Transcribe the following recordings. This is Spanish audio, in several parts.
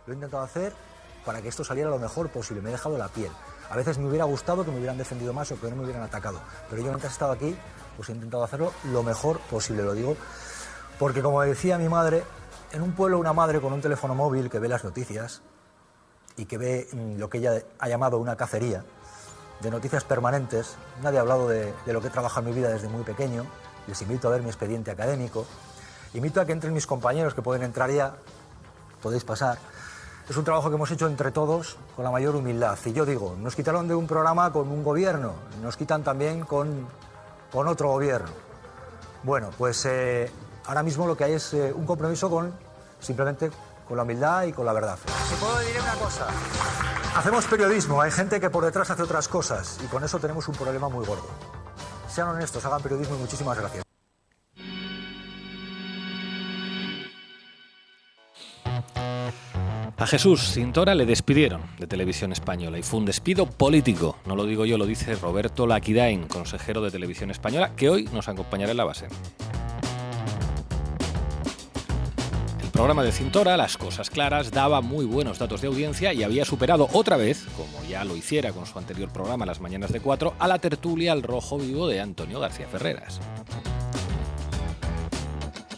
Lo he intentado hacer para que esto saliera lo mejor posible, me he dejado la piel. A veces me hubiera gustado que me hubieran defendido más o que no me hubieran atacado, pero yo mientras he estado aquí, pues he intentado hacerlo lo mejor posible, lo digo, porque como decía mi madre, en un pueblo una madre con un teléfono móvil que ve las noticias y que ve lo que ella ha llamado una cacería de noticias permanentes, nadie ha hablado de lo que he trabajado en mi vida desde muy pequeño, les invito a ver mi expediente académico, invito a que entren mis compañeros que pueden entrar ya, podéis pasar. Es un trabajo que hemos hecho entre todos con la mayor humildad. Y yo digo, nos quitaron de un programa con un gobierno, nos quitan también con otro gobierno. Bueno, pues ahora mismo lo que hay es un compromiso simplemente con la humildad y con la verdad. Si puedo decir una cosa, hacemos periodismo, hay gente que por detrás hace otras cosas y con eso tenemos un problema muy gordo. Sean honestos, hagan periodismo y muchísimas gracias. A Jesús Cintora le despidieron de Televisión Española y fue un despido político. No lo digo yo, lo dice Roberto Laquidain, consejero de Televisión Española, que hoy nos acompañará en La Base. El programa de Cintora, Las Cosas Claras, daba muy buenos datos de audiencia y había superado otra vez, como ya lo hiciera con su anterior programa Las Mañanas de 4, a la tertulia Al Rojo Vivo de Antonio García Ferreras.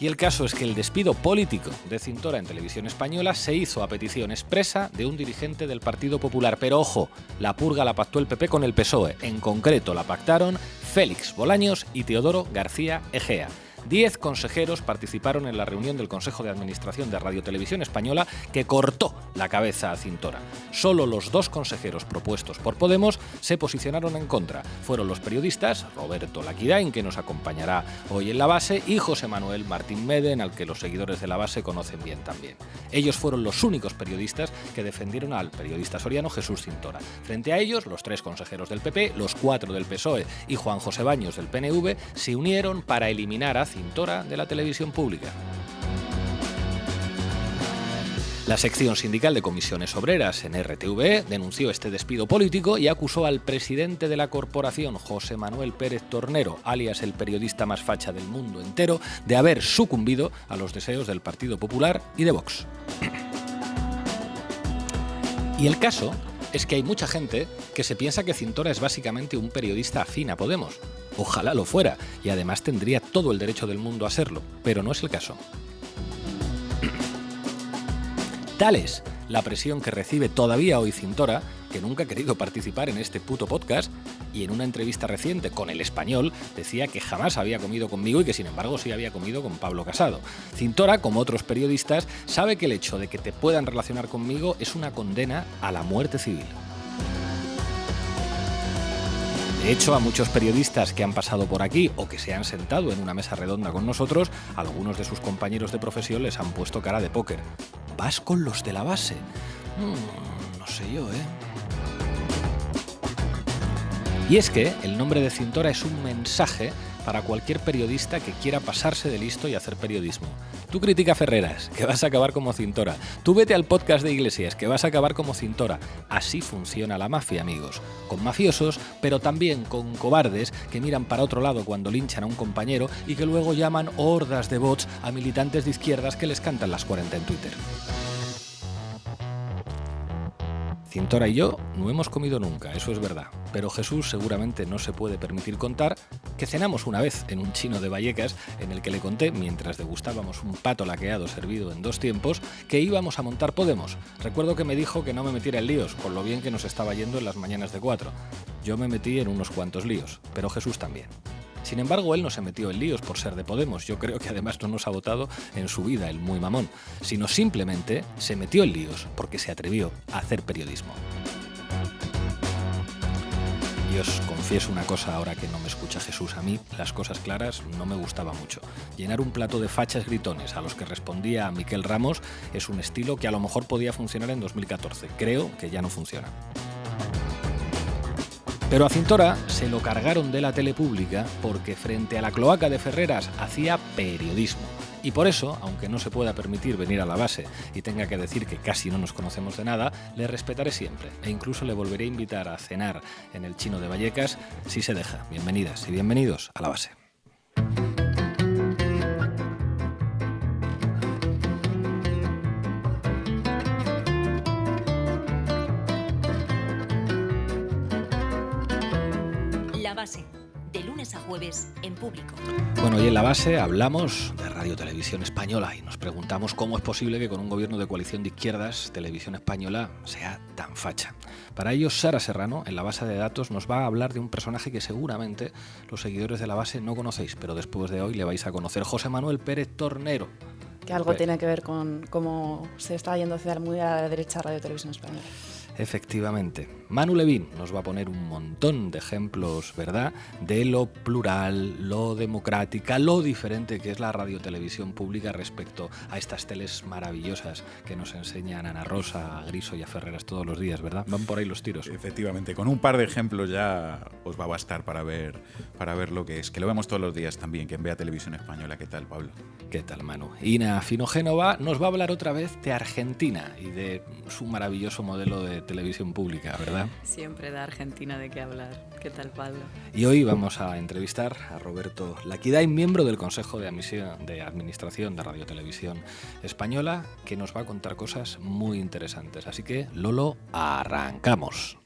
Y el caso es que el despido político de Cintora en Televisión Española se hizo a petición expresa de un dirigente del Partido Popular. Pero ojo, la purga la pactó el PP con el PSOE. En concreto la pactaron Félix Bolaños y Teodoro García Egea. 10 consejeros participaron en la reunión del Consejo de Administración de Radio Televisión Española que cortó la cabeza a Cintora. Solo los 2 consejeros propuestos por Podemos se posicionaron en contra. Fueron los periodistas Roberto Laquidain, que nos acompañará hoy en La Base, y José Manuel Martín Meden, al que los seguidores de La Base conocen bien también. Ellos fueron los únicos periodistas que defendieron al periodista soriano Jesús Cintora. Frente a ellos, los 3 consejeros del PP, los 4 del PSOE y Juan José Baños del PNV se unieron para eliminar a Cintora de la televisión pública. La sección sindical de Comisiones Obreras en RTVE denunció este despido político y acusó al presidente de la corporación, José Manuel Pérez Tornero, alias el periodista más facha del mundo entero, de haber sucumbido a los deseos del Partido Popular y de Vox. Y el caso es que hay mucha gente que se piensa que Cintora es básicamente un periodista afín a Podemos. Ojalá lo fuera, y además tendría todo el derecho del mundo a serlo, pero no es el caso. Tal es la presión que recibe todavía hoy Cintora, que nunca ha querido participar en este puto podcast, y en una entrevista reciente con El Español decía que jamás había comido conmigo y que sin embargo sí había comido con Pablo Casado. Cintora, como otros periodistas, sabe que el hecho de que te puedan relacionar conmigo es una condena a la muerte civil. De hecho, a muchos periodistas que han pasado por aquí o que se han sentado en una mesa redonda con nosotros, algunos de sus compañeros de profesión les han puesto cara de póker. ¿Vas con los de La Base? No sé yo, Y es que el nombre de Cintora es un mensaje para cualquier periodista que quiera pasarse de listo y hacer periodismo. Tú critica a Ferreras, que vas a acabar como Cintora. Tú vete al podcast de Iglesias, que vas a acabar como Cintora. Así funciona la mafia, amigos. Con mafiosos, pero también con cobardes que miran para otro lado cuando linchan a un compañero y que luego llaman hordas de bots a militantes de izquierdas que les cantan las 40 en Twitter. Cintora y yo no hemos comido nunca, eso es verdad, pero Jesús seguramente no se puede permitir contar que cenamos una vez en un chino de Vallecas en el que le conté, mientras degustábamos un pato laqueado servido en 2 tiempos, que íbamos a montar Podemos. Recuerdo que me dijo que no me metiera en líos, con lo bien que nos estaba yendo en las mañanas de 4. Yo me metí en unos cuantos líos, pero Jesús también. Sin embargo, él no se metió en líos por ser de Podemos. Yo creo que además no nos ha votado en su vida, el muy mamón, sino simplemente se metió en líos porque se atrevió a hacer periodismo. Y os confieso una cosa ahora que no me escucha Jesús. A mí, Las Cosas Claras no me gustaba mucho. Llenar un plato de fachas gritones a los que respondía Miquel Ramos es un estilo que a lo mejor podía funcionar en 2014. Creo que ya no funciona. Pero a Cintora se lo cargaron de la tele pública porque frente a la cloaca de Ferreras hacía periodismo. Y por eso, aunque no se pueda permitir venir a La Base y tenga que decir que casi no nos conocemos de nada, le respetaré siempre e incluso le volveré a invitar a cenar en el Chino de Vallecas si se deja. Bienvenidas y bienvenidos a La Base. La Base, de lunes a jueves en Público. Bueno, hoy en La Base hablamos de Radio Televisión Española y nos preguntamos cómo es posible que con un gobierno de coalición de izquierdas, Televisión Española sea tan facha. Para ello, Sara Serrano, en la base de datos, nos va a hablar de un personaje que seguramente los seguidores de La Base no conocéis, pero después de hoy le vais a conocer, José Manuel Pérez Tornero. Que algo tiene que ver con cómo se está yendo muy a la derecha Radio Televisión Española. Efectivamente. Manu Levín nos va a poner un montón de ejemplos, ¿verdad?, de lo plural, lo democrática, lo diferente que es la radiotelevisión pública respecto a estas teles maravillosas que nos enseñan a Ana Rosa, a Griso y a Ferreras todos los días, ¿verdad? Van por ahí los tiros. Efectivamente, con un par de ejemplos ya os va a bastar para ver lo que es, que lo vemos todos los días también, quien vea Televisión Española. ¿Qué tal, Pablo? ¿Qué tal, Manu? Ina Finogénova nos va a hablar otra vez de Argentina y de su maravilloso modelo de televisión pública, ¿verdad? Siempre da Argentina de qué hablar. ¿Qué tal, Pablo? Y hoy vamos a entrevistar a Roberto Laquiday, miembro del Consejo de Administración de Radio Televisión Española, que nos va a contar cosas muy interesantes. Así que, Lolo, arrancamos.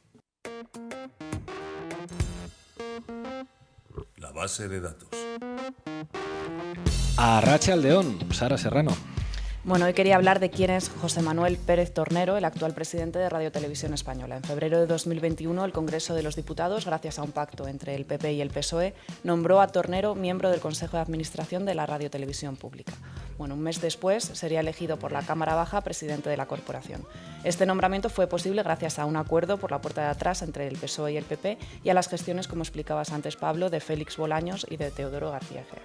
La base de datos. Arratsaldeon, Sara Serrano. Bueno, hoy quería hablar de quién es José Manuel Pérez Tornero, el actual presidente de Radio Televisión Española. En febrero de 2021, el Congreso de los Diputados, gracias a un pacto entre el PP y el PSOE, nombró a Tornero miembro del Consejo de Administración de la Radio Televisión Pública. Bueno, un mes después sería elegido por la Cámara Baja presidente de la corporación. Este nombramiento fue posible gracias a un acuerdo por la puerta de atrás entre el PSOE y el PP y a las gestiones, como explicabas antes, Pablo, de Félix Bolaños y de Teodoro García Egea.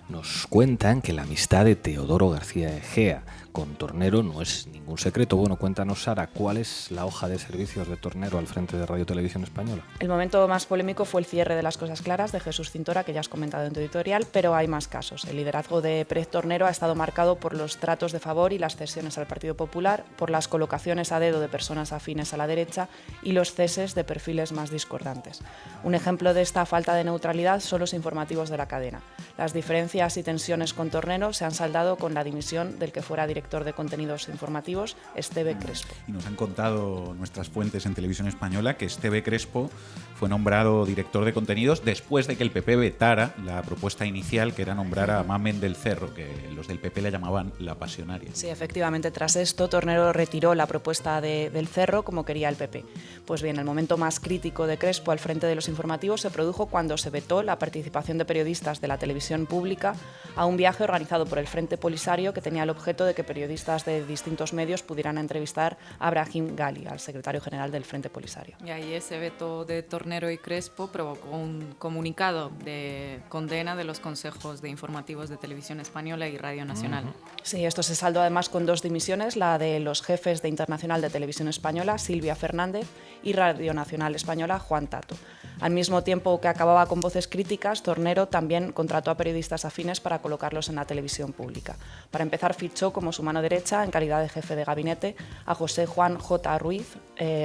Nos cuentan que la amistad de Teodoro García Egea con Tornero no es ningún secreto. Bueno, cuéntanos, Sara, ¿cuál es la hoja de servicios de Tornero al frente de Radio Televisión Española? El momento más polémico fue el cierre de Las Cosas Claras de Jesús Cintora, que ya has comentado en tu editorial, pero hay más casos. El liderazgo de Pérez Tornero ha estado marcado por los tratos de favor y las cesiones al Partido Popular, por las colocaciones a dedo de personas afines a la derecha y los ceses de perfiles más discordantes. Un ejemplo de esta falta de neutralidad son los informativos de la cadena. Las diferencias y tensiones con Tornero se han saldado con la dimisión del que fuera director de contenidos informativos, Esteve Crespo. Y nos han contado nuestras fuentes en Televisión Española que Esteve Crespo fue nombrado director de contenidos después de que el PP vetara la propuesta inicial, que era nombrar a Mamen del Cerro, que los del PP le llamaban la pasionaria. Sí, efectivamente, tras esto Tornero retiró la propuesta del Cerro como quería el PP. Pues bien, el momento más crítico de Crespo al frente de los informativos se produjo cuando se vetó la participación de periodistas de la televisión pública a un viaje organizado por el Frente Polisario que tenía el objeto de que periodistas de distintos medios pudieran entrevistar a Brahim Gali, al secretario general del Frente Polisario. Y ahí ese veto de Tornero y Crespo provocó un comunicado de condena de los consejos de informativos de Televisión Española y Radio Nacional. Sí, esto se saldó además con dos dimisiones, la de los jefes de Internacional de Televisión Española, Silvia Fernández, y Radio Nacional Española, Juan Tato. Al mismo tiempo que acababa con voces críticas, Tornero también contrató a periodistas afines para colocarlos en la televisión pública. Para empezar, fichó como su mano derecha, en calidad de jefe de gabinete, a José Juan J. Ruiz.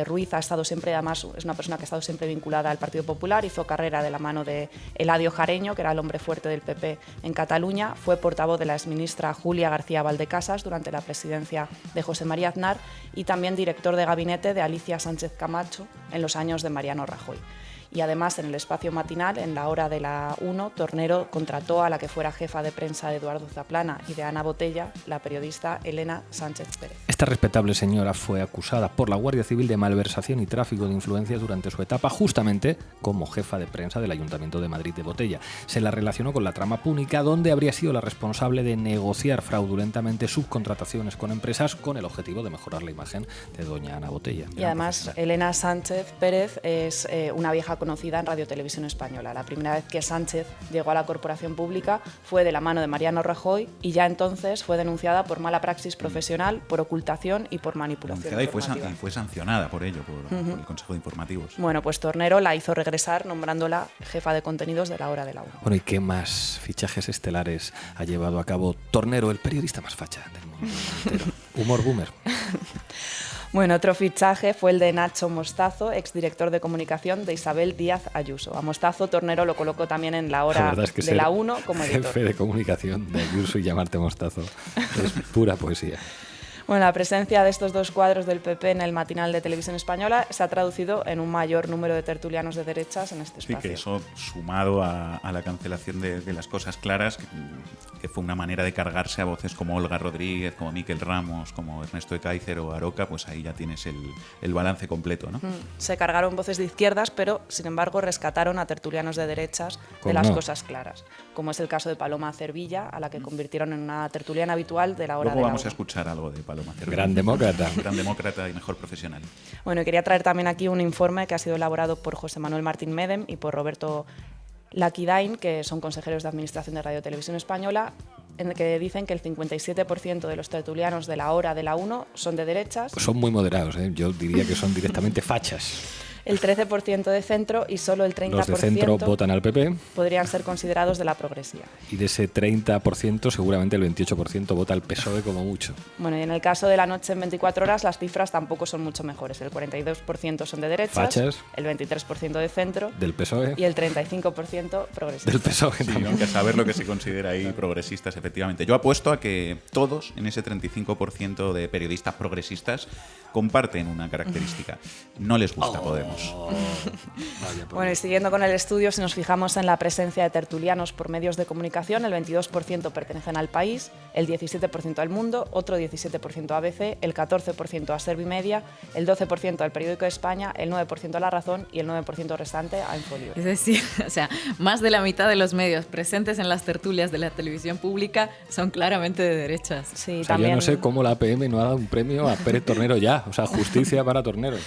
Ruiz ha estado siempre, además, es una persona que ha estado siempre vinculada al Partido Popular, hizo carrera de la mano de Eladio Jareño, que era el hombre fuerte del PP en Cataluña, fue portavoz de la exministra Julia García Valdecasas durante la presidencia de José María Aznar y también director de gabinete de Alicia Sánchez Camacho en los años de Mariano Rajoy. Y además, en el espacio matinal, en la hora de la 1, Tornero contrató a la que fuera jefa de prensa de Eduardo Zaplana y de Ana Botella, la periodista Elena Sánchez Pérez. Esta respetable señora fue acusada por la Guardia Civil de malversación y tráfico de influencias durante su etapa justamente como jefa de prensa del Ayuntamiento de Madrid de Botella. Se la relacionó con la trama púnica, donde habría sido la responsable de negociar fraudulentamente subcontrataciones con empresas con el objetivo de mejorar la imagen de doña Ana Botella. Y además, Elena Sánchez Pérez es una vieja conocida en Radio Televisión Española. La primera vez que Sánchez llegó a la corporación pública fue de la mano de Mariano Rajoy y ya entonces fue denunciada por mala praxis profesional, por ocultación y por manipulación informativa. Y fue sancionada por ello, por el Consejo de Informativos. Bueno, pues Tornero la hizo regresar nombrándola jefa de contenidos de la hora de la 1. Bueno, ¿y qué más fichajes estelares ha llevado a cabo Tornero, el periodista más facha del mundo entero? Humor boomer. Bueno, otro fichaje fue el de Nacho Mostazo, exdirector de comunicación de Isabel Díaz Ayuso. A Mostazo, Tornero lo colocó también en la hora de la 1 como editor. Jefe de comunicación de Ayuso y llamarte Mostazo es pura poesía. Bueno, la presencia de estos dos cuadros del PP en el matinal de Televisión Española se ha traducido en un mayor número de tertulianos de derechas en este espacio. Sí, que eso, sumado a la cancelación de las cosas claras, que fue una manera de cargarse a voces como Olga Rodríguez, como Miquel Ramos, como Ernesto Ekaizer o Aroca, pues ahí ya tienes el balance completo, ¿no? Se cargaron voces de izquierdas, pero sin embargo rescataron a tertulianos de derechas de las cosas claras, como es el caso de Paloma Cervilla, a la que convirtieron en una tertuliana habitual de la hora Luego de la vamos a una. escuchar algo de Paloma Cervilla. Gran demócrata. Gran demócrata y mejor profesional. Bueno, y quería traer también aquí un informe que ha sido elaborado por José Manuel Martín Medem y por Roberto Laquidain, que son consejeros de Administración de Radio Televisión Española, en el que dicen que el 57% de los tertulianos de la hora de la 1 son de derechas. Pues son muy moderados, ¿eh? Yo diría que son directamente fachas. El 13% de centro y solo el 30% Los de centro votan al PP podrían ser considerados de la progresía. y de ese 30% seguramente el 28% vota al PSOE como mucho. Bueno, y en el caso de la noche en 24 horas las cifras tampoco son mucho mejores. El 42% son de derechas, Fachas. el 23% de centro Del PSOE, y el 35% progresistas. del PSOE Sí, también. aunque a saber lo que se considera ahí progresistas, efectivamente. Yo apuesto a que todos, en ese 35% de periodistas progresistas, comparten una característica. No les gusta Podemos. Bueno, y siguiendo con el estudio, si nos fijamos en la presencia de tertulianos por medios de comunicación, el 22% pertenecen al País, el 17% al Mundo, otro 17% a ABC, el 14% a Servimedia, el 12% al Periódico de España, el 9% a La Razón y el 9% restante a Infolibre. Es decir, o sea, más de la mitad de los medios presentes en las tertulias de la televisión pública son claramente de derechas. Sí, O sea, también, yo no sé cómo la APM no ha dado un premio a Pérez Tornero ya. O sea, justicia para Tornero.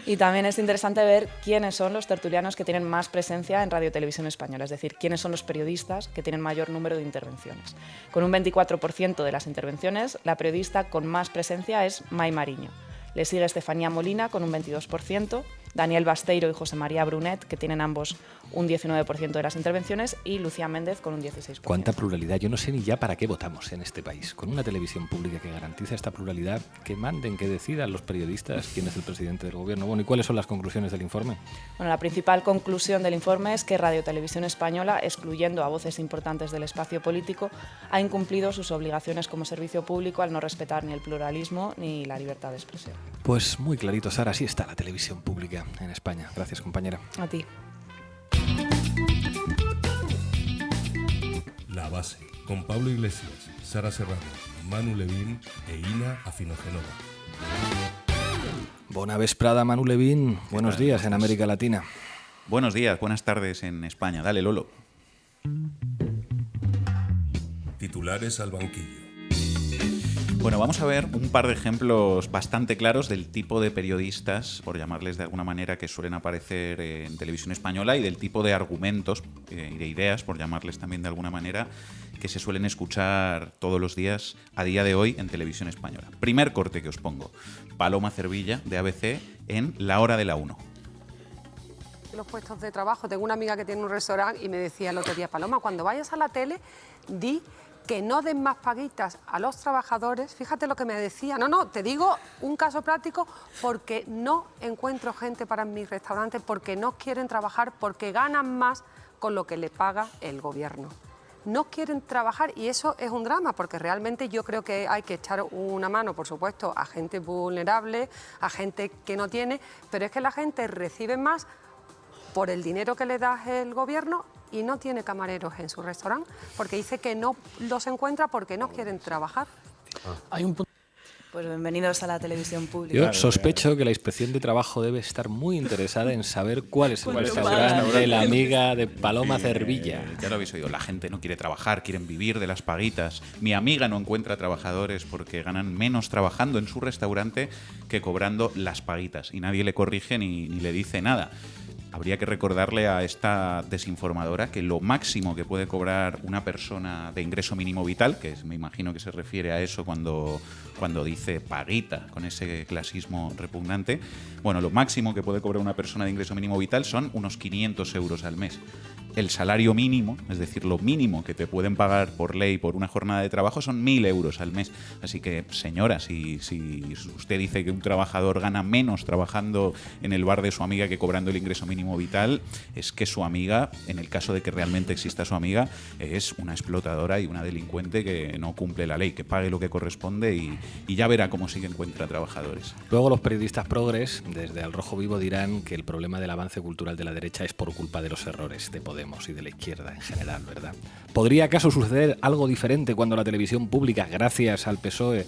y también es interesante ver quiénes son los tertulianos que tienen más presencia en Radio Televisión Española, es decir, quiénes son los periodistas que tienen mayor número de intervenciones. Con un 24% de las intervenciones, la periodista con más presencia es Mai Mariño. Le sigue Estefanía Molina con un 22%, Daniel Basteiro y José María Brunet, que tienen ambos un 19% de las intervenciones, y Lucía Méndez con un 16%. Cuánta pluralidad. Yo no sé ni ya para qué votamos en este país. Con una televisión pública que garantiza esta pluralidad, que manden, que decidan los periodistas quién es el presidente del gobierno. Bueno, ¿y cuáles son las conclusiones del informe? Bueno, la principal conclusión del informe es que Radio Televisión Española, excluyendo a voces importantes del espacio político, ha incumplido sus obligaciones como servicio público al no respetar ni el pluralismo ni la libertad de expresión. Pues muy clarito, Sara, así está la televisión pública en España. Gracias, compañera. A ti. La Base, con Pablo Iglesias, Sara Serrano, Manu Levín e Ina Afinogenova. Bona vesprada, Manu Levín. Buenos días en América Latina. Buenos días, buenas tardes en España. Dale, Lolo. Titulares al banquillo. Bueno, vamos a ver un par de ejemplos bastante claros del tipo de periodistas, por llamarles de alguna manera, que suelen aparecer en televisión española y del tipo de argumentos y de ideas, por llamarles también de alguna manera, que se suelen escuchar todos los días a día de hoy en televisión española. Primer corte que os pongo. Paloma Cervilla, de ABC, en La Hora de la 1. Los puestos de trabajo, tengo una amiga que tiene un restaurante y me decía el otro día: Paloma, cuando vayas a la tele, di que no den más paguitas a los trabajadores. Fíjate lo que me decía. No, te digo un caso práctico, porque no encuentro gente para mis restaurantes, porque no quieren trabajar, porque ganan más con lo que le paga el gobierno. No quieren trabajar y eso es un drama, porque realmente yo creo que hay que echar una mano, por supuesto, a gente vulnerable, a gente que no tiene, pero es que la gente recibe más por el dinero que le da el gobierno y no tiene camareros en su restaurante, porque dice que no los encuentra porque no quieren trabajar. Hay un punto. Pues bienvenidos a la televisión pública. Yo sospecho que la Inspección de Trabajo debe estar muy interesada en saber cuál es el restaurante de la amiga de Paloma Cervilla. Ya lo habéis oído, la gente no quiere trabajar, quieren vivir de las paguitas. Mi amiga no encuentra trabajadores porque ganan menos trabajando en su restaurante que cobrando las paguitas. Y nadie le corrige ni le dice nada. Habría que recordarle a esta desinformadora que lo máximo que puede cobrar una persona de ingreso mínimo vital, que me imagino que se refiere a eso cuando dice paguita, con ese clasismo repugnante, bueno, lo máximo que puede cobrar una persona de ingreso mínimo vital son unos 500 euros al mes. el salario mínimo, es decir, lo mínimo que te pueden pagar por ley por una jornada de trabajo son 1.000 euros al mes. Así que, señora, si usted dice que un trabajador gana menos trabajando en el bar de su amiga que cobrando el ingreso mínimo vital, es que su amiga, en el caso de que realmente exista su amiga, es una explotadora y una delincuente que no cumple la ley, que pague lo que corresponde y ya verá cómo sí que encuentra trabajadores. Luego los periodistas progres, desde Al Rojo Vivo, dirán que el problema del avance cultural de la derecha es por culpa de los errores de Podemos y de la izquierda en general, ¿verdad? ¿Podría acaso suceder algo diferente cuando la televisión pública, gracias al PSOE,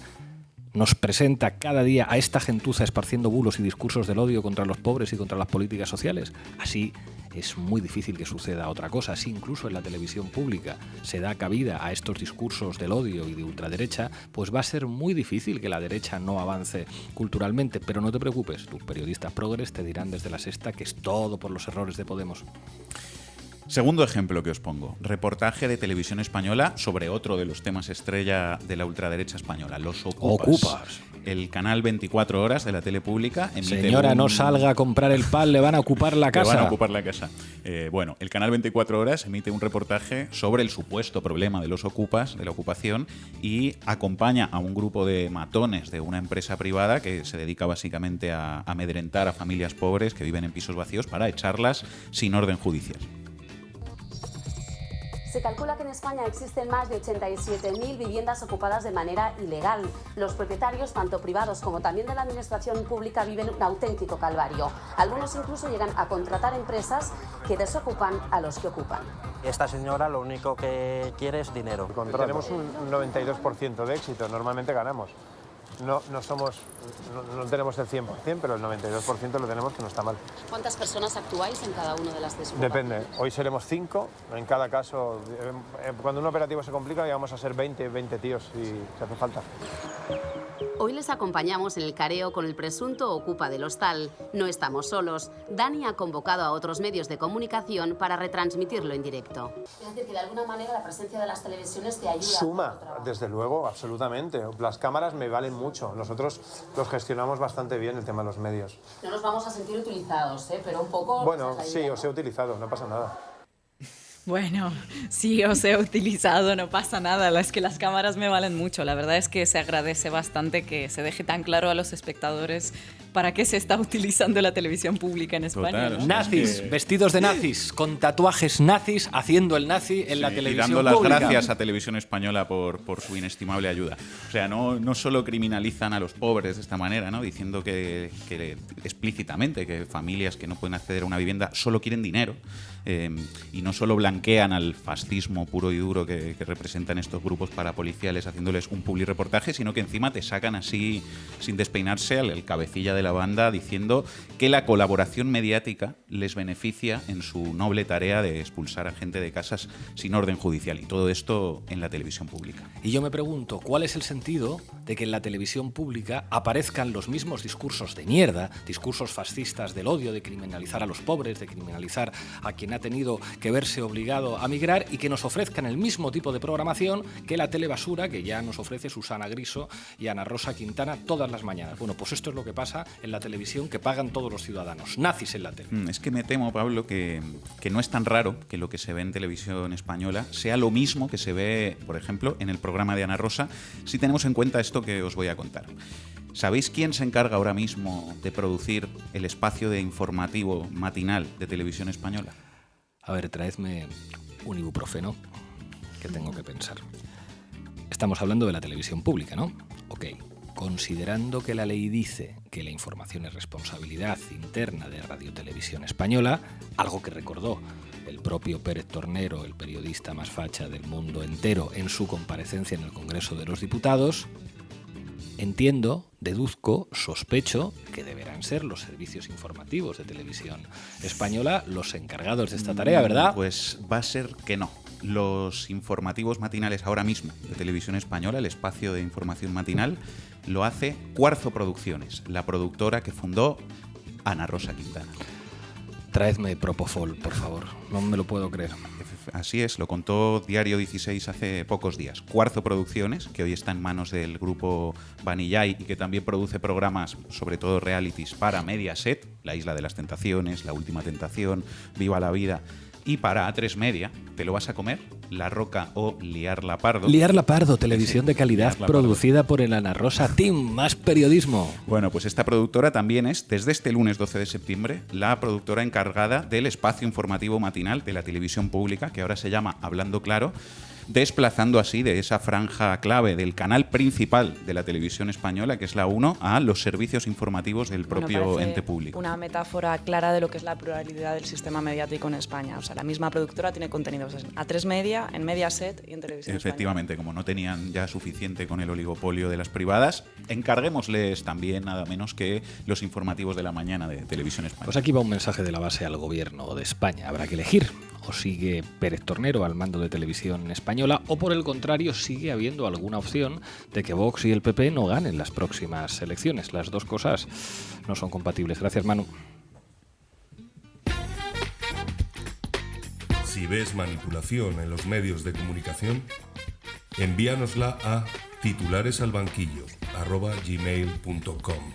nos presenta cada día a esta gentuza esparciendo bulos y discursos del odio contra los pobres y contra las políticas sociales? Así es muy difícil que suceda otra cosa. Si incluso en la televisión pública se da cabida a estos discursos del odio y de ultraderecha, pues va a ser muy difícil que la derecha no avance culturalmente. Pero no te preocupes, tus periodistas progres te dirán desde La Sexta que es todo por los errores de Podemos. Segundo ejemplo que os pongo, reportaje de Televisión Española sobre otro de los temas estrella de la ultraderecha española, los Ocupas. El canal 24 Horas de la tele pública emite Señora, no salga a comprar el pan, le van a ocupar la casa. Le van a ocupar la casa. Bueno, el canal 24 Horas emite un reportaje sobre el supuesto problema de los ocupas, de la ocupación, y acompaña a un grupo de matones de una empresa privada que se dedica básicamente a amedrentar a familias pobres que viven en pisos vacíos para echarlas sin orden judicial. Se calcula que en España existen más de 87.000 viviendas ocupadas de manera ilegal. Los propietarios, tanto privados como también de la administración pública, viven un auténtico calvario. Algunos incluso llegan a contratar empresas que desocupan a los que ocupan. Esta señora lo único que quiere es dinero. Tenemos un 92% de éxito, normalmente ganamos. No tenemos el 100%, pero el 92% lo tenemos, que no está mal. ¿Cuántas personas actuáis en cada una de las desocupaciones? Depende. Hoy seremos 5. En cada caso, cuando un operativo se complica, llegamos a ser 20 tíos si hace falta. Hoy les acompañamos en el careo con el presunto ocupa del hostal. No estamos solos. Dani ha convocado a otros medios de comunicación para retransmitirlo en directo. Es decir, que de alguna manera la presencia de las televisiones te ayuda. Suma, desde luego, absolutamente. Las cámaras me valen mucho. Nosotros los gestionamos bastante bien, el tema de los medios. No nos vamos a sentir utilizados, pero un poco... Bueno, sí, os he utilizado, no pasa nada. Bueno, sí, os he utilizado, no pasa nada. Es que las cámaras me valen mucho. La verdad es que se agradece bastante que se deje tan claro a los espectadores para qué se está utilizando la televisión pública en España. Total, ¿no? Nazis, vestidos de nazis, con tatuajes nazis, haciendo el nazi en la televisión pública. Y dando pública. las gracias a Televisión Española por su inestimable ayuda. O sea, no solo criminalizan a los pobres de esta manera, ¿no? Diciendo que explícitamente que familias que no pueden acceder a una vivienda solo quieren dinero. Y no solo blanquean al fascismo puro y duro que representan estos grupos parapoliciales haciéndoles un publireportaje, sino que encima te sacan así, sin despeinarse, al cabecilla de la banda diciendo que la colaboración mediática les beneficia en su noble tarea de expulsar a gente de casas sin orden judicial. Y todo esto en la televisión pública. Y yo me pregunto, ¿cuál es el sentido de que en la televisión pública aparezcan los mismos discursos de mierda, discursos fascistas del odio, de criminalizar a los pobres, de criminalizar a quien ha tenido que verse obligado a migrar, y que nos ofrezcan el mismo tipo de programación que la telebasura que ya nos ofrece Susana Griso y Ana Rosa Quintana todas las mañanas? Bueno, pues esto es lo que pasa en la televisión que pagan todos los ciudadanos, nazis en la tele. Es que me temo, Pablo, que no es tan raro que lo que se ve en Televisión Española sea lo mismo que se ve, por ejemplo, en el programa de Ana Rosa, si tenemos en cuenta esto que os voy a contar. ¿Sabéis quién se encarga ahora mismo de producir el espacio de informativo matinal de Televisión Española? A ver, traedme un ibuprofeno, que tengo que pensar. Estamos hablando de la televisión pública, ¿no? Ok. Considerando que la ley dice que la información es responsabilidad interna de Radio Televisión Española, algo que recordó el propio Pérez Tornero, el periodista más facha del mundo entero, en su comparecencia en el Congreso de los Diputados, entiendo, deduzco, sospecho que deberán ser los servicios informativos de Televisión Española los encargados de esta tarea, ¿verdad? Pues va a ser que no. Los informativos matinales ahora mismo de Televisión Española, el espacio de información matinal, lo hace Cuarzo Producciones, la productora que fundó Ana Rosa Quintana. Traedme Propofol, por favor. No me lo puedo creer. Así es, lo contó Diario 16 hace pocos días. Cuarzo Producciones, que hoy está en manos del grupo Vanillay y que también produce programas, sobre todo realities, para Mediaset, La Isla de las Tentaciones, La Última Tentación, Viva la Vida. Y para A3 Media, ¿te lo vas a comer? La Roca o Liarla Pardo. Liarla Pardo, televisión de calidad Liarla producida por el Ana Rosa Team, más periodismo. Bueno, pues esta productora también es, desde este lunes 12 de septiembre, la productora encargada del espacio informativo matinal de la televisión pública, que ahora se llama Hablando Claro, desplazando así de esa franja clave del canal principal de la televisión española, que es la 1, a los servicios informativos del propio ente público. Una metáfora clara de lo que es la pluralidad del sistema mediático en España. O sea, la misma productora tiene contenidos en A3 Media, en Mediaset y en Televisión Efectivamente, Española. como no tenían ya suficiente con el oligopolio de las privadas, encarguémosles también nada menos que los informativos de la mañana de Televisión Española. Pues aquí va un mensaje de la base al gobierno de España. Habrá que elegir. O sigue Pérez Tornero al mando de Televisión Española, o por el contrario sigue habiendo alguna opción de que Vox y el PP no ganen las próximas elecciones. Las dos cosas no son compatibles. Gracias, Manu. Si ves manipulación en los medios de comunicación, envíanosla a titularesalbanquillo@gmail.com.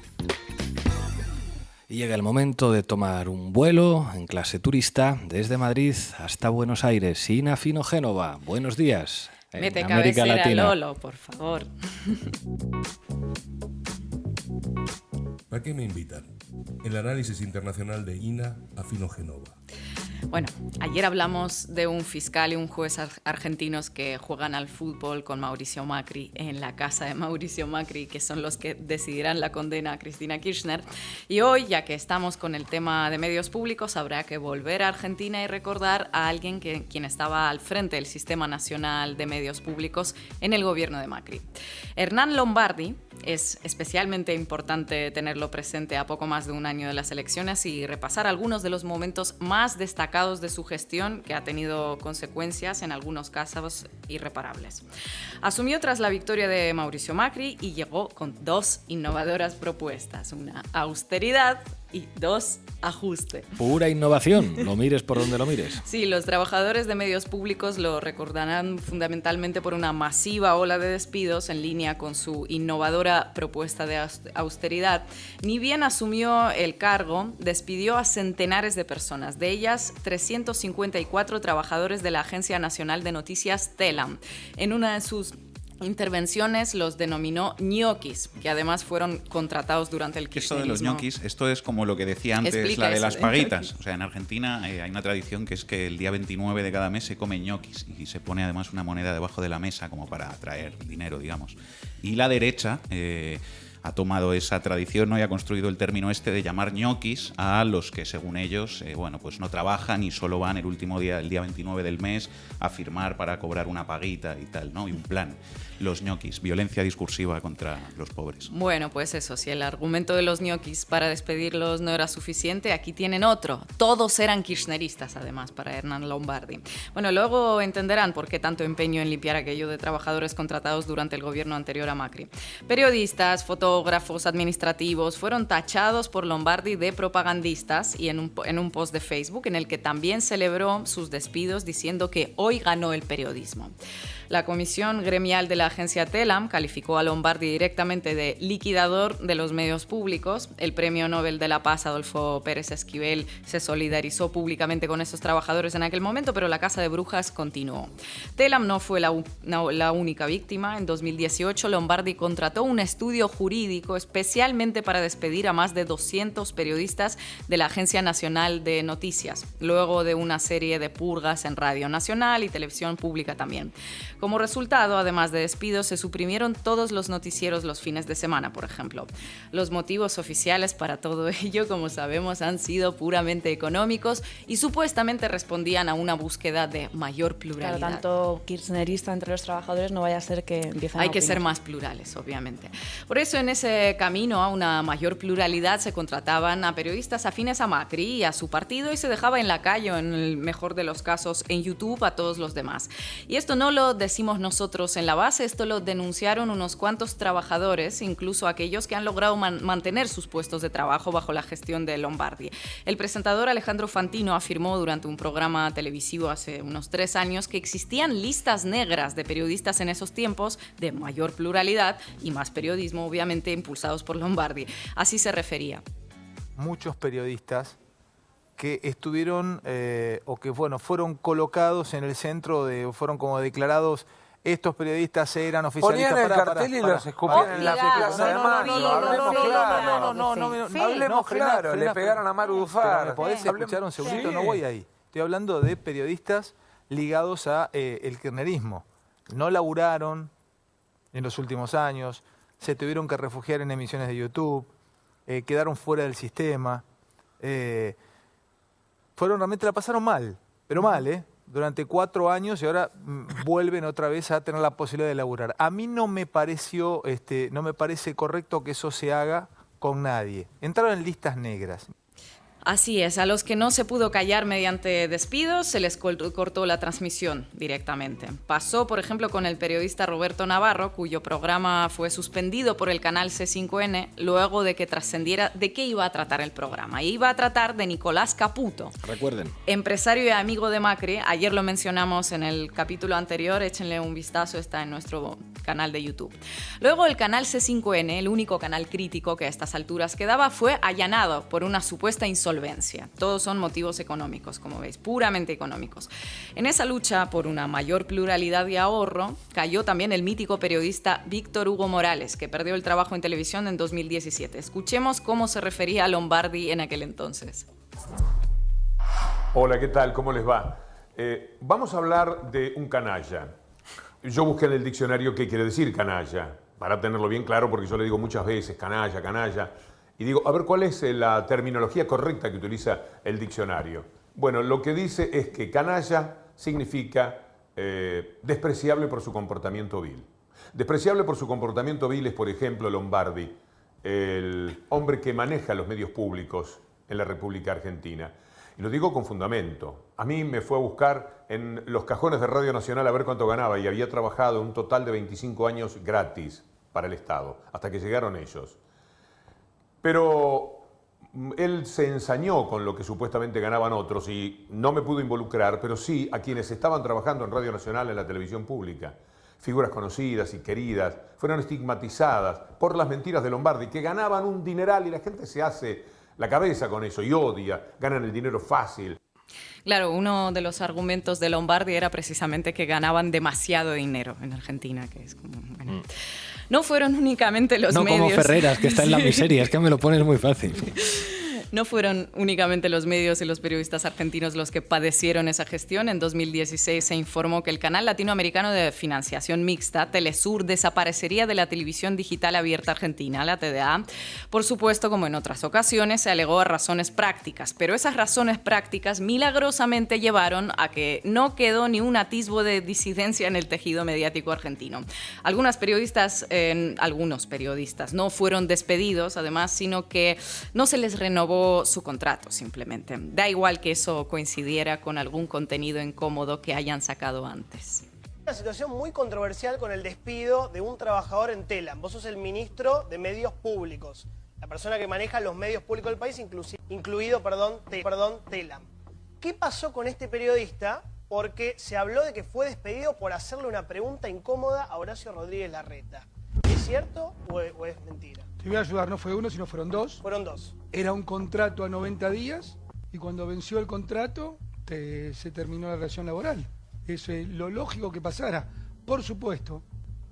Y llega el momento de tomar un vuelo en clase turista desde Madrid hasta Buenos Aires. Ina Fino Génova, buenos días. Mete América cabecera, Latina. Lolo, por favor. ¿Para qué me invitan? El análisis internacional de Ina Fino Génova. Bueno, ayer hablamos de un fiscal y un juez argentinos que juegan al fútbol con Mauricio Macri en la casa de Mauricio Macri, que son los que decidirán la condena a Cristina Kirchner. Y hoy, ya que estamos con el tema de medios públicos, habrá que volver a Argentina y recordar a alguien quien estaba al frente del Sistema Nacional de Medios Públicos en el gobierno de Macri. Hernán Lombardi. Es especialmente importante tenerlo presente a poco más de un año de las elecciones y repasar algunos de los momentos más destacados de su gestión, que ha tenido consecuencias en algunos casos irreparables. Asumió tras la victoria de Mauricio Macri y llegó con dos innovadoras propuestas: una austeridad y dos ajuste. Pura innovación, lo mires por donde lo mires. Sí, los trabajadores de medios públicos lo recordarán fundamentalmente por una masiva ola de despidos en línea con su innovadora propuesta de austeridad. Ni bien asumió el cargo, despidió a centenares de personas, de ellas 354 trabajadores de la Agencia Nacional de Noticias TELAM. En una de sus intervenciones los denominó ñoquis, que además fueron contratados durante el kirchnerismo. Esto de los ñoquis, esto es como lo que decía antes, Explica la de eso, las paguitas. O sea, en Argentina hay una tradición que es que el día 29 de cada mes se come ñoquis y se pone además una moneda debajo de la mesa como para atraer dinero, digamos. Y la derecha ha tomado esa tradición, ¿no? Y ha construido el término este de llamar ñoquis a los que, según ellos, pues no trabajan y solo van el último día, el día 29 del mes, a firmar para cobrar una paguita y tal, ¿no? Y un plan. Los ñoquis, violencia discursiva contra los pobres. Bueno, pues eso, si el argumento de los ñoquis para despedirlos no era suficiente, aquí tienen otro. Todos eran kirchneristas, además, para Hernán Lombardi. Bueno, luego entenderán por qué tanto empeño en limpiar aquello de trabajadores contratados durante el gobierno anterior a Macri. Periodistas, fotógrafos, administrativos fueron tachados por Lombardi de propagandistas y en un post de Facebook en el que también celebró sus despidos diciendo que hoy ganó el periodismo. La comisión gremial de la agencia TELAM calificó a Lombardi directamente de liquidador de los medios públicos. El premio Nobel de la Paz, Adolfo Pérez Esquivel, se solidarizó públicamente con esos trabajadores en aquel momento, pero la caza de brujas continuó. TELAM no fue la única víctima. En 2018, Lombardi contrató un estudio jurídico especialmente para despedir a más de 200 periodistas de la Agencia Nacional de Noticias, luego de una serie de purgas en Radio Nacional y Televisión Pública también. Como resultado, además de despidos, se suprimieron todos los noticieros los fines de semana, por ejemplo. Los motivos oficiales para todo ello, como sabemos, han sido puramente económicos y supuestamente respondían a una búsqueda de mayor pluralidad. Claro, tanto kirchnerista entre los trabajadores no vaya a ser que empiecen a Hay que opinar. ser más plurales, obviamente. Por eso, en ese camino a una mayor pluralidad, se contrataban a periodistas afines a Macri y a su partido y se dejaba en la calle, o en el mejor de los casos, en YouTube a todos los demás. Y esto no lo decimos nosotros en la base, esto lo denunciaron unos cuantos trabajadores, incluso aquellos que han logrado mantener sus puestos de trabajo bajo la gestión de Lombardi. El presentador Alejandro Fantino afirmó durante un programa televisivo hace unos 3 años que existían listas negras de periodistas en esos tiempos de mayor pluralidad y más periodismo, obviamente impulsados por Lombardi. Así se refería. Muchos periodistas que estuvieron o que fueron colocados en el centro, fueron como declarados. Estos periodistas eran oficialistas. Ponían el cartel y los escupían en la Plaza de Mayo. Hablemos claro. Hablemos claro. Le pegaron a Maru Dufar. ¿Me podés escuchar un segundito? No voy ahí. Estoy hablando de periodistas ligados a el kirchnerismo. No laburaron en los últimos años, se tuvieron que refugiar en emisiones de YouTube, quedaron fuera del sistema. Realmente la pasaron mal, pero mal, durante 4 años y ahora vuelven otra vez a tener la posibilidad de laburar. A mí no me pareció, no me parece correcto que eso se haga con nadie. Entraron en listas negras. Así es, a los que no se pudo callar mediante despidos se les cortó la transmisión directamente. Pasó, por ejemplo, con el periodista Roberto Navarro, cuyo programa fue suspendido por el canal C5N luego de que trascendiera de qué iba a tratar el programa. Y iba a tratar de Nicolás Caputo. Recuerden. Empresario y amigo de Macri. Ayer lo mencionamos en el capítulo anterior, échenle un vistazo, está en nuestro canal de YouTube. Luego el canal C5N, el único canal crítico que a estas alturas quedaba, fue allanado por una supuesta insolvencia. Todos son motivos económicos, como veis, puramente económicos. En esa lucha por una mayor pluralidad y ahorro, cayó también el mítico periodista Víctor Hugo Morales, que perdió el trabajo en televisión en 2017. Escuchemos cómo se refería a Lombardi en aquel entonces. Hola, ¿qué tal? ¿Cómo les va? Vamos a hablar de un canalla. Yo busqué en el diccionario qué quiere decir canalla, para tenerlo bien claro, porque yo le digo muchas veces canalla, canalla. Y digo, a ver, ¿cuál es la terminología correcta que utiliza el diccionario? Bueno, lo que dice es que canalla significa despreciable por su comportamiento vil. Despreciable por su comportamiento vil es, por ejemplo, Lombardi, el hombre que maneja los medios públicos en la República Argentina. Y lo digo con fundamento. A mí me fue a buscar en los cajones de Radio Nacional a ver cuánto ganaba y había trabajado un total de 25 años gratis para el Estado, hasta que llegaron ellos. Pero él se ensañó con lo que supuestamente ganaban otros y no me pudo involucrar, pero sí a quienes estaban trabajando en Radio Nacional, en la televisión pública. Figuras conocidas y queridas fueron estigmatizadas por las mentiras de Lombardi, que ganaban un dineral y la gente se hace la cabeza con eso y odia, ganan el dinero fácil. Claro, uno de los argumentos de Lombardi era precisamente que ganaban demasiado dinero en Argentina, que es como... Bueno. No fueron únicamente los medios... No como Ferreras, que está en la miseria, es que me lo pones muy fácil. No fueron únicamente los medios y los periodistas argentinos los que padecieron esa gestión. En 2016 se informó que el canal latinoamericano de financiación mixta, Telesur, desaparecería de la televisión digital abierta argentina, la TDA. Por supuesto, como en otras ocasiones, se alegó a razones prácticas, pero esas razones prácticas milagrosamente llevaron a que no quedó ni un atisbo de disidencia en el tejido mediático argentino. Algunos periodistas no fueron despedidos, además, sino que no se les renovó su contrato, simplemente. Da igual que eso coincidiera con algún contenido incómodo que hayan sacado antes. Una situación muy controversial con el despido de un trabajador en Telam. Vos sos el ministro de Medios Públicos, la persona que maneja los medios públicos del país, incluido Telam. ¿Qué pasó con este periodista? Porque se habló de que fue despedido por hacerle una pregunta incómoda a Horacio Rodríguez Larreta. ¿Es cierto o es mentira? Te voy a ayudar, no fue uno, sino fueron dos. Fueron dos. Era un contrato a 90 días y cuando venció el contrato se terminó la relación laboral. Eso es lo lógico que pasara. Por supuesto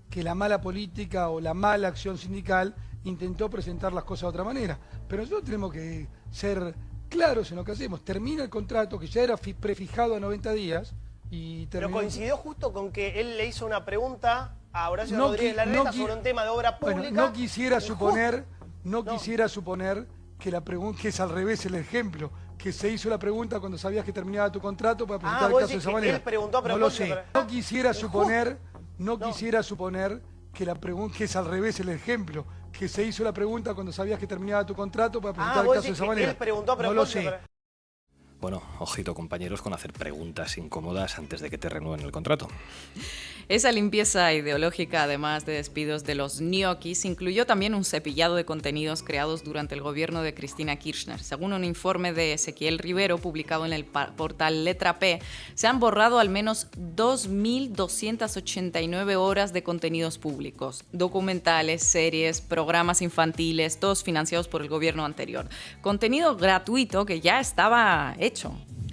que la mala política o la mala acción sindical intentó presentar las cosas de otra manera. Pero nosotros tenemos que ser claros en lo que hacemos. Termina el contrato que ya era prefijado a 90 días y terminó... Pero coincidió justo con que él le hizo una pregunta a Horacio Rodríguez Larreta sobre un tema de obra pública. Bueno, no quisiera suponer que la pregunta, que es al revés el ejemplo, que se hizo la pregunta cuando sabías que terminaba tu contrato para presentar el caso de esa manera. Él preguntó a No propósito, lo sé. No quisiera suponer que la pregunta, que es al revés el ejemplo, que se hizo la pregunta cuando sabías que terminaba tu contrato para presentar el caso de esa manera. Él preguntó a propósito, no lo sé. Bueno, ojito compañeros con hacer preguntas incómodas antes de que te renueven el contrato. Esa limpieza ideológica, además de despidos de los ñoquis, incluyó también un cepillado de contenidos creados durante el gobierno de Cristina Kirchner. Según un informe de Ezequiel Rivero publicado en el portal Letra P, se han borrado al menos 2.289 horas de contenidos públicos, documentales, series, programas infantiles, todos financiados por el gobierno anterior. Contenido gratuito que ya estaba hecho.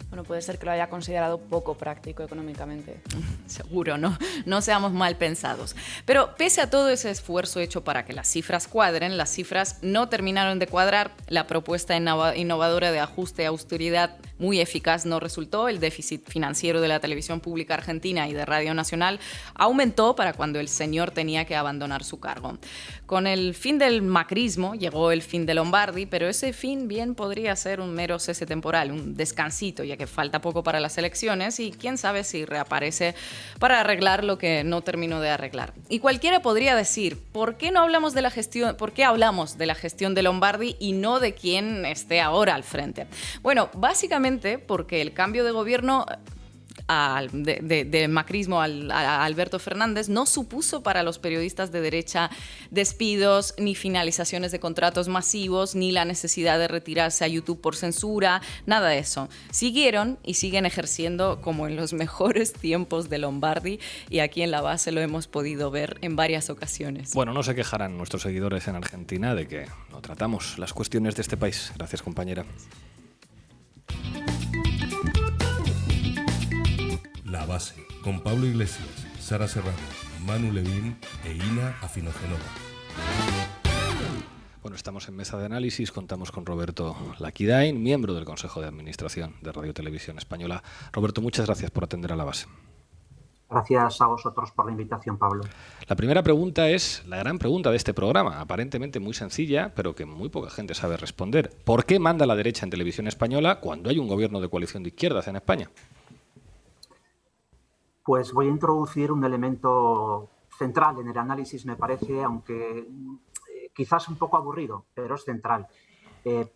Bueno, puede ser que lo haya considerado poco práctico económicamente. Seguro, no seamos mal pensados. Pero pese a todo ese esfuerzo hecho para que las cifras cuadren, las cifras no terminaron de cuadrar. La propuesta innovadora de ajuste y austeridad muy eficaz no resultó. El déficit financiero de la televisión pública argentina y de Radio Nacional aumentó para cuando el señor tenía que abandonar su cargo. Con el fin del macrismo llegó el fin de Lombardi, pero ese fin bien podría ser un mero cese temporal, un descansito, ya que falta poco para las elecciones y quién sabe si reaparece para arreglar lo que no terminó de arreglar. Y cualquiera podría decir, ¿por qué hablamos de la gestión de Lombardi y no de quien esté ahora al frente? Bueno, básicamente porque el cambio de gobierno de macrismo a Alberto Fernández no supuso para los periodistas de derecha despidos, ni finalizaciones de contratos masivos, ni la necesidad de retirarse a YouTube por censura, nada de eso. Siguieron y siguen ejerciendo como en los mejores tiempos de Lombardi, y aquí en La Base lo hemos podido ver en varias ocasiones. Bueno, no se quejarán nuestros seguidores en Argentina de que no tratamos las cuestiones de este país. Gracias, compañera. La Base, con Pablo Iglesias, Sara Serrano, Manu Levín e Ina Afinogenova. Bueno, estamos en Mesa de Análisis, contamos con Roberto Laquidain, miembro del Consejo de Administración de Radio Televisión Española. Roberto, muchas gracias por atender a La Base. Gracias a vosotros por la invitación, Pablo. La primera pregunta es la gran pregunta de este programa, aparentemente muy sencilla, pero que muy poca gente sabe responder. ¿Por qué manda la derecha en Televisión Española cuando hay un gobierno de coalición de izquierdas en España? Pues voy a introducir un elemento central en el análisis, me parece, aunque quizás un poco aburrido, pero es central.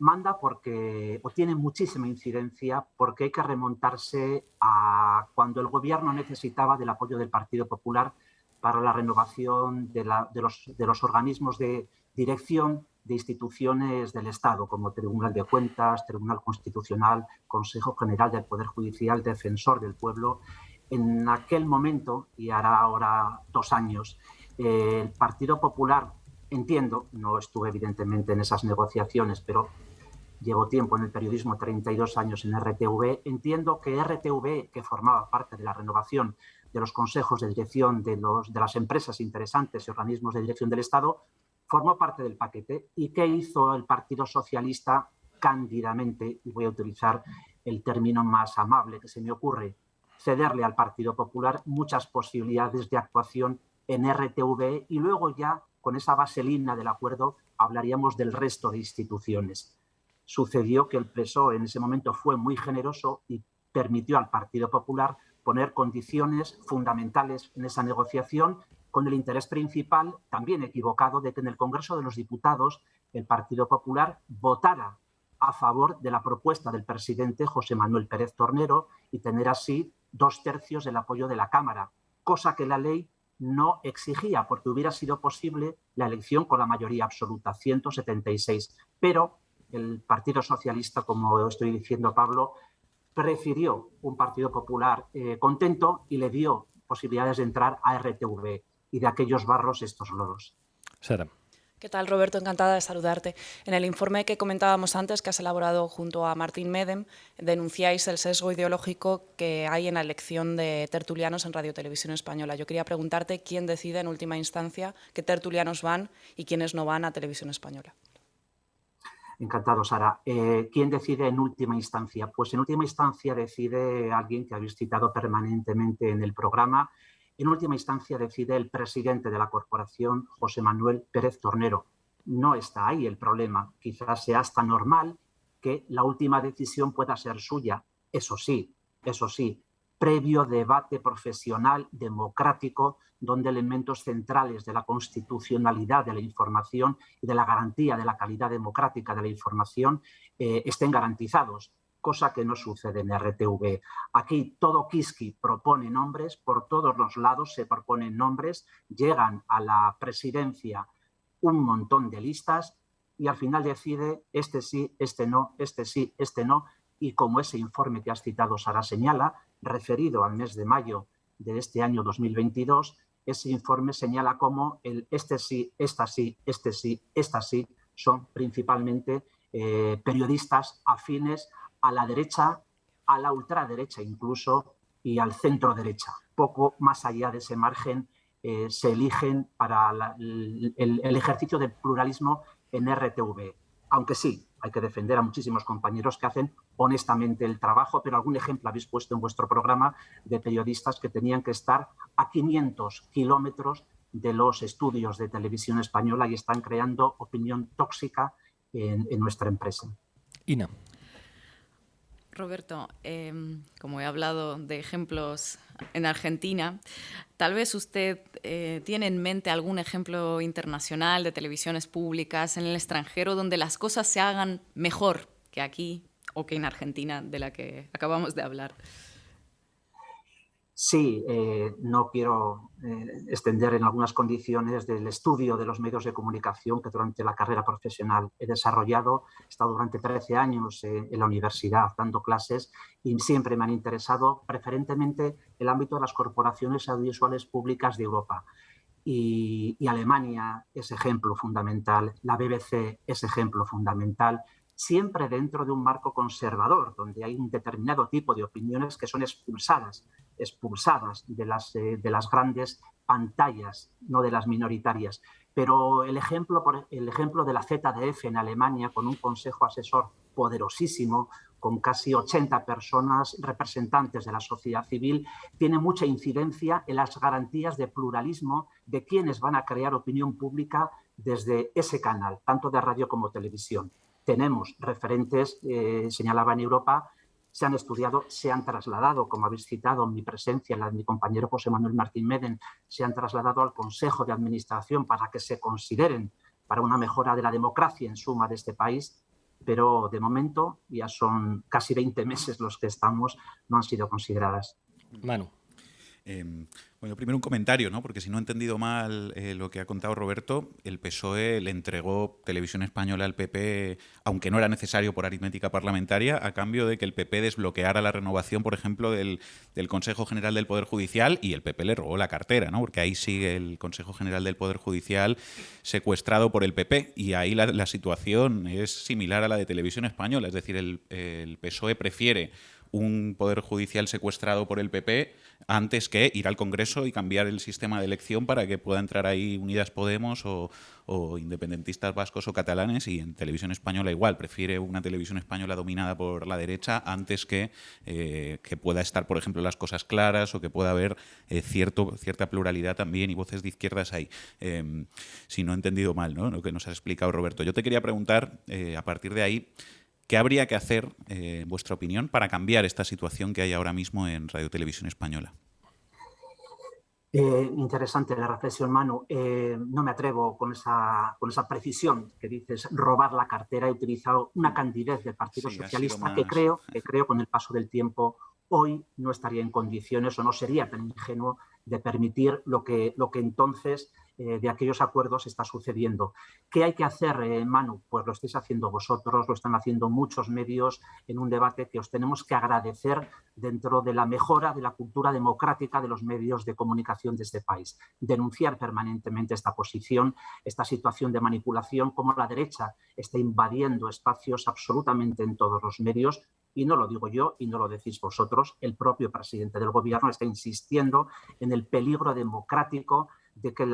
Manda porque, o tiene muchísima incidencia, porque hay que remontarse a cuando el gobierno necesitaba del apoyo del Partido Popular para la renovación de los organismos de dirección de instituciones del Estado, como Tribunal de Cuentas, Tribunal Constitucional, Consejo General del Poder Judicial, Defensor del Pueblo. En aquel momento, y hará ahora 2 años, el Partido Popular, entiendo, no estuve evidentemente en esas negociaciones, pero llevo tiempo en el periodismo, 32 años en RTV, entiendo que RTV, que formaba parte de la renovación de los consejos de dirección de las empresas interesantes y organismos de dirección del Estado, formó parte del paquete. ¿Y qué hizo el Partido Socialista cándidamente? Y voy a utilizar el término más amable que se me ocurre: cederle al Partido Popular muchas posibilidades de actuación en RTV, y luego ya con esa vaselina del acuerdo hablaríamos del resto de instituciones. Sucedió que el PSOE en ese momento fue muy generoso y permitió al Partido Popular poner condiciones fundamentales en esa negociación, con el interés principal, también equivocado, de que en el Congreso de los Diputados el Partido Popular votara a favor de la propuesta del presidente José Manuel Pérez Tornero y tener así 2/3 del apoyo de la Cámara, cosa que la ley no exigía, porque hubiera sido posible la elección con la mayoría absoluta, 176. Pero el Partido Socialista, como estoy diciendo, Pablo, prefirió un Partido Popular contento y le dio posibilidades de entrar a RTV, y de aquellos barros estos lodos. Sara. ¿Qué tal, Roberto? Encantada de saludarte. En el informe que comentábamos antes, que has elaborado junto a Martín Medem, denunciáis el sesgo ideológico que hay en la elección de tertulianos en Radio Televisión Española. Yo quería preguntarte quién decide en última instancia qué tertulianos van y quiénes no van a Televisión Española. Encantado, Sara. ¿Quién decide en última instancia? Pues en última instancia decide alguien que habéis citado permanentemente en el programa. En última instancia decide el presidente de la corporación, José Manuel Pérez Tornero. No está ahí el problema. Quizás sea hasta normal que la última decisión pueda ser suya. Eso sí, previo debate profesional, democrático, donde elementos centrales de la constitucionalidad de la información y de la garantía de la calidad democrática de la información estén garantizados. cosa que no sucede en RTV. Aquí todo Kiski propone nombres, por todos los lados se proponen nombres, llegan a la presidencia un montón de listas y al final decide este sí, este no, este sí, este no. Y como ese informe que has citado, Sara, señala, referido al mes de mayo de este año 2022, ese informe señala cómo el este sí, esta sí, este sí, esta sí, son principalmente periodistas afines a la derecha, a la ultraderecha incluso y al centro derecha. Poco más allá de ese margen se eligen para el ejercicio del pluralismo en RTV. Aunque sí, hay que defender a muchísimos compañeros que hacen honestamente el trabajo, pero algún ejemplo habéis puesto en vuestro programa de periodistas que tenían que estar a 500 kilómetros de los estudios de Televisión Española y están creando opinión tóxica en nuestra empresa. Ina. Roberto, como he hablado de ejemplos en Argentina, tal vez usted tiene en mente algún ejemplo internacional de televisiones públicas en el extranjero donde las cosas se hagan mejor que aquí o que en Argentina, de la que acabamos de hablar. Sí, no quiero extender en algunas condiciones del estudio de los medios de comunicación que durante la carrera profesional he desarrollado. He estado durante 13 años en la universidad dando clases y siempre me han interesado preferentemente el ámbito de las corporaciones audiovisuales públicas de Europa. Y Alemania es ejemplo fundamental, la BBC es ejemplo fundamental, siempre dentro de un marco conservador, donde hay un determinado tipo de opiniones que son expulsadas de las grandes pantallas, no de las minoritarias. Pero el ejemplo de la ZDF en Alemania, con un consejo asesor poderosísimo, con casi 80 personas representantes de la sociedad civil, tiene mucha incidencia en las garantías de pluralismo de quienes van a crear opinión pública desde ese canal, tanto de radio como televisión. Tenemos referentes, señalaba en Europa, se han estudiado, se han trasladado, como habéis citado en mi presencia, la de mi compañero José Manuel Martín Meden, se han trasladado al Consejo de Administración para que se consideren para una mejora de la democracia en suma de este país, pero de momento, ya son casi 20 meses los que estamos, no han sido consideradas. Manu. Bueno, primero un comentario, ¿no? Porque si no he entendido mal lo que ha contado Roberto, el PSOE le entregó Televisión Española al PP, aunque no era necesario por aritmética parlamentaria, a cambio de que el PP desbloqueara la renovación, por ejemplo, del Consejo General del Poder Judicial, y el PP le robó la cartera, ¿no? Porque ahí sigue el Consejo General del Poder Judicial secuestrado por el PP, y ahí la situación es similar a la de Televisión Española, es decir, el PSOE prefiere un poder judicial secuestrado por el PP antes que ir al Congreso y cambiar el sistema de elección para que pueda entrar ahí Unidas Podemos o independentistas vascos o catalanes, y en Televisión Española igual, prefiere una Televisión Española dominada por la derecha antes que pueda estar, por ejemplo, las cosas claras o que pueda haber cierta pluralidad también y voces de izquierdas ahí. Si no he entendido mal, ¿no?, lo que nos ha explicado Roberto. Yo te quería preguntar, a partir de ahí, ¿qué habría que hacer, en vuestra opinión, para cambiar esta situación que hay ahora mismo en Radio Televisión Española? Interesante la reflexión, Manu. No me atrevo con esa precisión que dices, robar la cartera. He utilizado una candidez del Partido Socialista que creo con el paso del tiempo hoy no estaría en condiciones o no sería tan ingenuo de permitir lo que entonces de aquellos acuerdos está sucediendo. ¿Qué hay que hacer, Manu? Pues lo estáis haciendo vosotros, lo están haciendo muchos medios en un debate que os tenemos que agradecer dentro de la mejora de la cultura democrática de los medios de comunicación de este país. Denunciar permanentemente esta posición, esta situación de manipulación, como la derecha está invadiendo espacios absolutamente en todos los medios. Y no lo digo yo y no lo decís vosotros, el propio presidente del Gobierno está insistiendo en el peligro democrático de que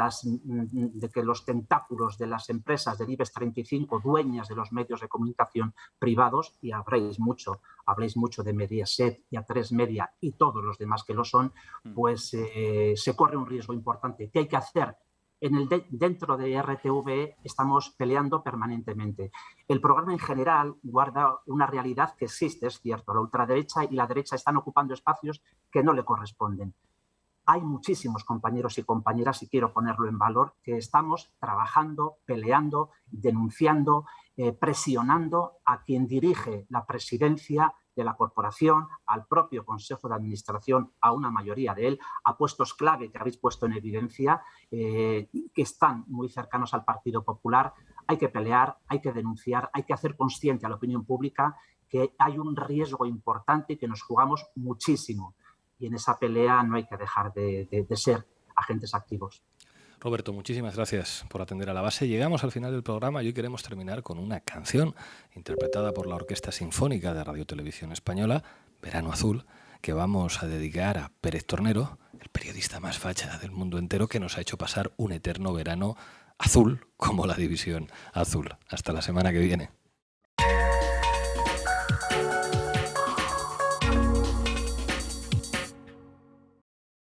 los tentáculos de las empresas del IBEX 35, dueñas de los medios de comunicación privados, y habléis mucho de Mediaset y A3 Media y todos los demás que lo son, pues se corre un riesgo importante. ¿Qué hay que hacer? Dentro de RTV estamos peleando permanentemente. El programa en general guarda una realidad que existe, es cierto. La ultraderecha y la derecha están ocupando espacios que no le corresponden. Hay muchísimos compañeros y compañeras, y quiero ponerlo en valor, que estamos trabajando, peleando, denunciando, presionando a quien dirige la presidencia de la corporación, al propio Consejo de Administración, a una mayoría de él, a puestos clave que habéis puesto en evidencia, que están muy cercanos al Partido Popular. Hay que pelear, hay que denunciar, hay que hacer consciente a la opinión pública que hay un riesgo importante y que nos jugamos muchísimo. Y en esa pelea no hay que dejar de ser agentes activos. Roberto, muchísimas gracias por atender a la base. Llegamos al final del programa y hoy queremos terminar con una canción interpretada por la Orquesta Sinfónica de Radio Televisión Española, Verano Azul, que vamos a dedicar a Pérez Tornero, el periodista más facha del mundo entero, que nos ha hecho pasar un eterno verano azul como la División Azul. Hasta la semana que viene.